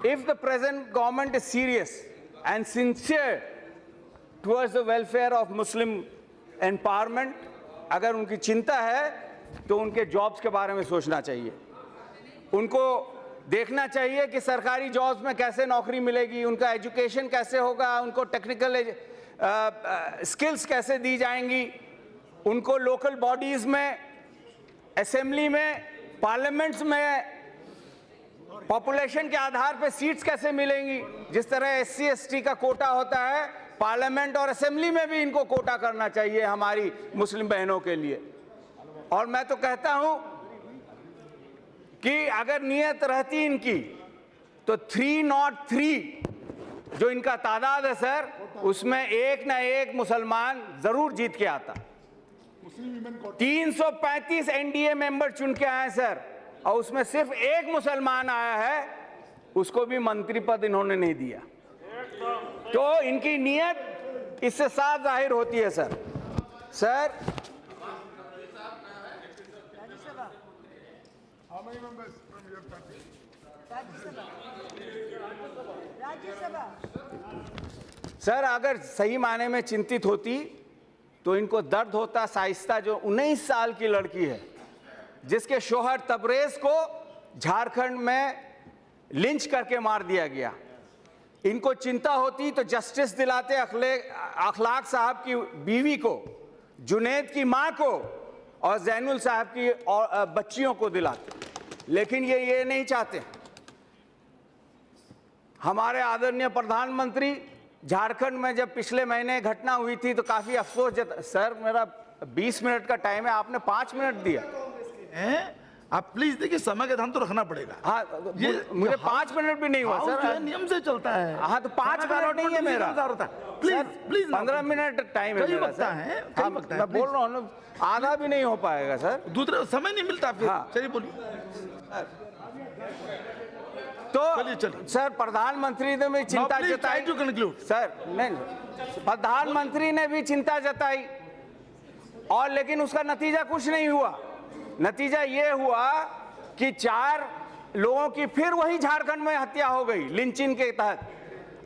if the present government is serious and sincere towards the welfare of Muslim empowerment, अगर उनकी चिंता है तो उनके जॉब्स के बारे में सोचना चाहिए। उनको देखना चाहिए कि सरकारी जॉब्स में कैसे नौकरी मिलेगी, उनका एजुकेशन कैसे होगा, उनको टेक्निकल स्किल्स कैसे दी जाएंगी, उनको लोकल बॉडीज़ में, असेंबली में, पार्लियामेंट्स में पॉपुलेशन के आधार पे सीट्स कैसे मिलेंगी। जिस तरह SC ST का कोटा होता है, पार्लियामेंट और असेंबली में भी इनको कोटा करना चाहिए हमारी मुस्लिम बहनों के लिए। और मैं तो कहता हूं कि अगर नियत रहती इनकी तो 303 जो इनका तादाद है सर, उसमें एक ना एक मुसलमान जरूर जीत के आता। 335 NDA मेंबर चुन के आए सर, और उसमें सिर्फ एक मुसलमान आया है, उसको भी मंत्री पद इन्होंने नहीं दिया। तो इनकी नीयत इससे साफ जाहिर होती है सर। सर सर अगर सही माने में चिंतित होती तो इनको दर्द होता शाइस्ता जो 19 साल की लड़की है जिसके शोहर तबरेज को झारखंड में लिंच करके मार दिया गया। इनको चिंता होती तो जस्टिस दिलाते अखलाक साहब की बीवी को, जुनैद की मां को और जैनुल साहब की बच्चियों को दिलाते, लेकिन ये नहीं चाहते। हमारे आदरणीय प्रधानमंत्री झारखंड में जब पिछले महीने घटना हुई थी तो काफी अफसोस सर मेरा 20 मिनट का टाइम है, आपने 5 मिनट दिया। आप प्लीज देखिए, समय का ध्यान तो रखना पड़ेगा। हाँ, मुझे 5 मिनट भी नहीं हुआ सर, नियम से चलता है। हाँ तो 5 मिनट नहीं है मेरा, प्लीज प्लीज 15 मिनट टाइम है मेरा सर। हाँ, मैं बोल रहा हूँ आधा भी नहीं हो पाएगा सर, दूसरा समय नहीं मिलता आपको। हाँ। चलिए बोलिए। तो चलिए। सर प्रधानमंत्री ने भी चिंता जताई सर, नहीं प्रधानमंत्री ने भी चिंता जताई और लेकिन उसका नतीजा कुछ नहीं हुआ। नतीजा ये हुआ कि 4 लोगों की फिर वही झारखंड में हत्या हो गई लिंचिंग के तहत,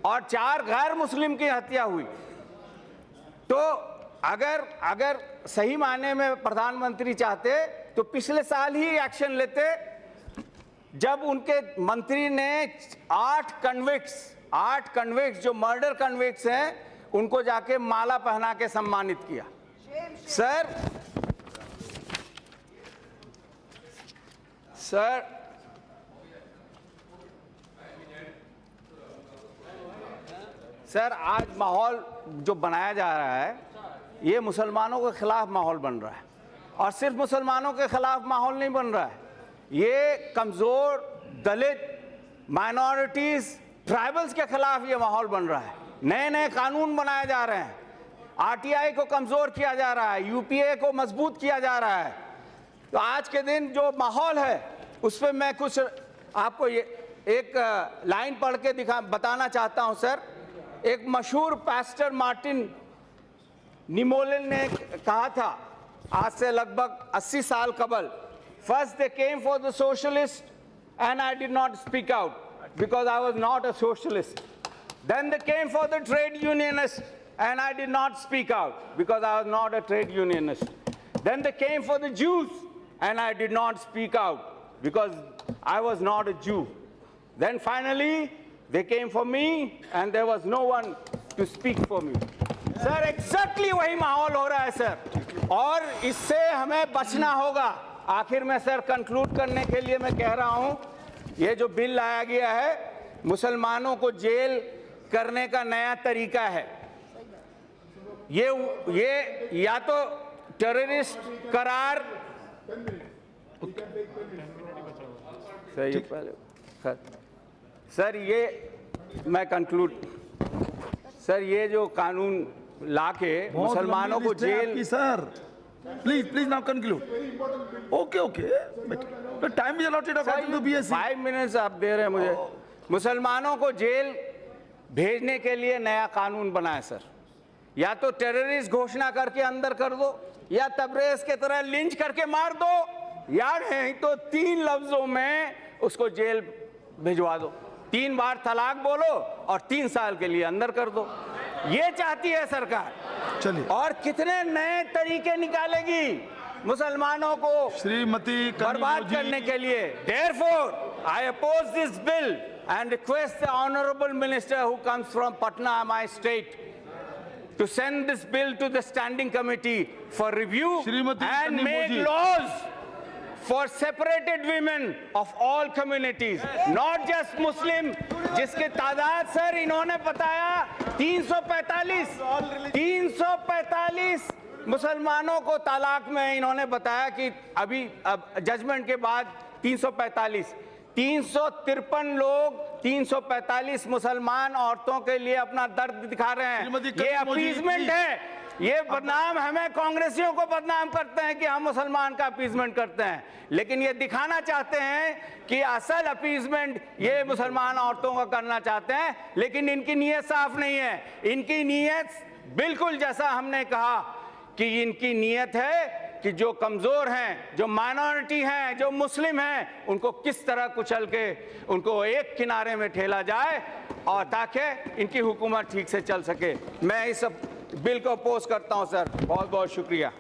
और 4 गैर मुस्लिम की हत्या हुई। तो अगर सही मायने में प्रधानमंत्री चाहते तो पिछले साल ही एक्शन लेते, जब उनके मंत्री ने 8 कन्विक्ट्स जो मर्डर कन्विक्ट्स हैं उनको जाके माला पहना के सम्मानित किया। सर आज माहौल जो बनाया जा रहा है ये मुसलमानों के खिलाफ माहौल बन रहा है, और सिर्फ मुसलमानों के खिलाफ माहौल नहीं बन रहा है, ये कमजोर दलित, माइनॉरिटीज, ट्राइबल्स के खिलाफ ये माहौल बन रहा है। नए नए कानून बनाए जा रहे हैं, RTI को कमजोर किया जा रहा है, UPA को मजबूत किया जा रहा है। तो आज के दिन जो माहौल है उस पर मैं कुछ आपको ये एक लाइन पढ़ के बताना चाहता हूं सर। एक मशहूर पास्टर मार्टिन निमोलन ने कहा था आज से लगभग 80 साल कबल, First they came for the socialists and I did not speak out because I was not a socialist. Then they came for the trade unionists and I did not speak out because I was not a trade unionist. Then they came for the Jews and I did not speak out because I was not a Jew. Then finally they came for me and there was no one to speak for me. Sir, exactly वही माहौल हो रहा है sir, और इससे हमें बचना होगा। आखिर में सर कंक्लूड करने के लिए मैं कह रहा हूं, ये जो बिल लाया गया है मुसलमानों को जेल करने का नया तरीका है। ये या तो टेररिस्ट करार सर ये मैं कंक्लूड सर ये जो कानून लाके मुसलमानों को jail sir please now conclude. Okay time is allotted according to BSc। 5 minutes आप दे रहे हैं मुझे। मुसलमानों को जेल भेजने के लिए नया कानून बनाए सर, या तो टेररिस्ट घोषणा करके अंदर कर दो, या तबरेज के तरह लिंच करके मार दो, या नहीं तो 3 लफ्जों में उसको जेल भिजवा दो। 3 बार तलाक बोलो और 3 साल के लिए अंदर कर दो। ये चाहती है सरकार। चलिए, और कितने नए तरीके निकालेगी मुसलमानों को श्रीमती बर्बाद करने के लिए। Therefore, I oppose this bill and request the honorable minister who comes from Patna, my state, to send this bill to the standing committee for review Shrimati and make Kanimodi. laws for separated women of all communities, not just Muslim, जिसकी तादाद sir इन्होंने बताया 345 मुसलमानों को तलाक में इन्होंने बताया कि अभी अब जजमेंट के बाद 353 लोग 345 मुसलमान औरतों के लिए अपना दर्द दिखा रहे हैं। ये अपीजमेंट है। ये बदनाम हमें कांग्रेसियों को बदनाम करते हैं कि हम मुसलमान का अपीजमेंट करते हैं, लेकिन ये दिखाना चाहते हैं कि असल अपीजमेंट ये मुसलमान औरतों का करना चाहते हैं, लेकिन इनकी नीयत साफ नहीं है। इनकी नीयत बिल्कुल जैसा हमने कहा कि इनकी नीयत है कि जो कमजोर हैं, जो माइनॉरिटी हैं, जो मुस्लिम हैं, उनको किस तरह कुचल के उनको एक किनारे में ठेला जाए और ताकि इनकी हुकूमत ठीक से चल सके। मैं इस बिल को अपोज करता हूं सर। बहुत बहुत शुक्रिया।